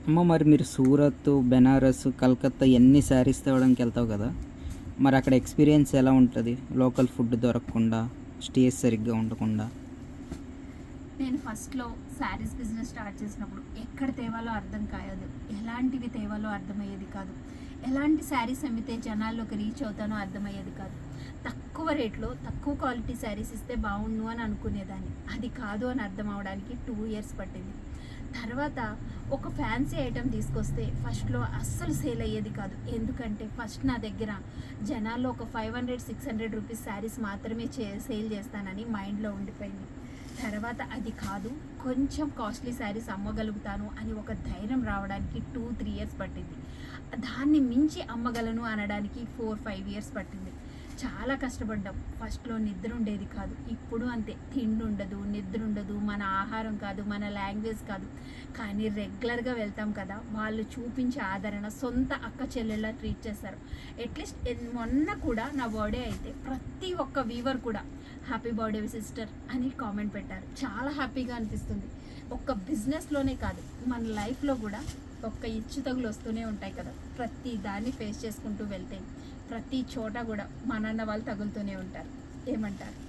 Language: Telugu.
అమ్మ మరి మీరు సూరత్, బెనారస్, కలకత్తా ఎన్ని శారీస్ తేవడానికి వెళ్తావు కదా! మరి అక్కడ ఎక్స్‌పీరియన్స్ ఎలా ఉంటది? లోకల్ ఫుడ్ దొరకకుండా, స్టేస్ సరిగ్గా ఉండకుండా. నేను ఫస్ట్‌లో శారీస్ బిజినెస్ స్టార్ట్ చేసినప్పుడు ఎక్కడ తేవాలో అర్థం కాదు. ఎలాంటివి తేవాలో అర్థమయ్యేది కాదు. ఎలాంటి శారీస్ అమ్మితే జనాల్లోకి రీచ్ అవుతానో అర్థమయ్యేది కాదు. తక్కువ రేట్‌లో తక్కువ క్వాలిటీ శారీస్ ఇస్తే బావుండు అని అనుకునేదాన్ని. అది కాదు అని అర్థం అవ్వడానికి 2 ఇయర్స్ పట్టింది. తర్వాత ఒక ఫ్యాన్సీ ఐటెం తీసుకొస్తే ఫస్ట్‌లో అస్సలు సేల్ అయ్యేది కాదు. ఎందుకంటే ఫస్ట్ నా దగ్గర జనాల్లో ఒక 500, 600 రూపీస్ శారీస్ మాత్రమే సేల్ చేస్తానని మైండ్‌లో ఉండిపోయింది. తర్వాత అది కాదు, కొంచెం కాస్ట్లీ శారీస్ అమ్మగలుగుతాను అని ఒక ధైర్యం రావడానికి 2, 3 ఇయర్స్ పట్టింది. దాన్ని మించి అమ్మగలను అనడానికి 4, 5 ఇయర్స్ పట్టింది. చాలా కష్టపడ్డాం. ఫస్ట్‌లో నిద్ర ఉండేది కాదు. ఇప్పుడు అంతే, తిండి ఉండదు, నిద్ర ఉండదు, మన ఆహారం కాదు, మన లాంగ్వేజ్ కాదు. కానీ రెగ్యులర్గా వెళ్తాం కదా, వాళ్ళు చూపించే ఆదరణ సొంత అక్క చెల్లెళ్ళ ట్రీట్ చేస్తారు. అట్లీస్ట్ మొన్న కూడా నా బర్త్డే అయితే ప్రతి ఒక్క వీవర్ కూడా హ్యాపీ బర్త్డే సిస్టర్ అని కామెంట్ పెట్టారు. చాలా హ్యాపీగా అనిపిస్తుంది. ఒక్క బిజినెస్లోనే కాదు, మన లైఫ్లో కూడా ఒక్క ఇచ్చు తగులు వస్తూనే ఉంటాయి కదా. ప్రతి దాన్ని ఫేస్ చేసుకుంటూ వెళ్తే ప్రతి చోట కూడా మన అన్న వాళ్ళు తగులుతూనే ఉంటారు. ఏమంటారు?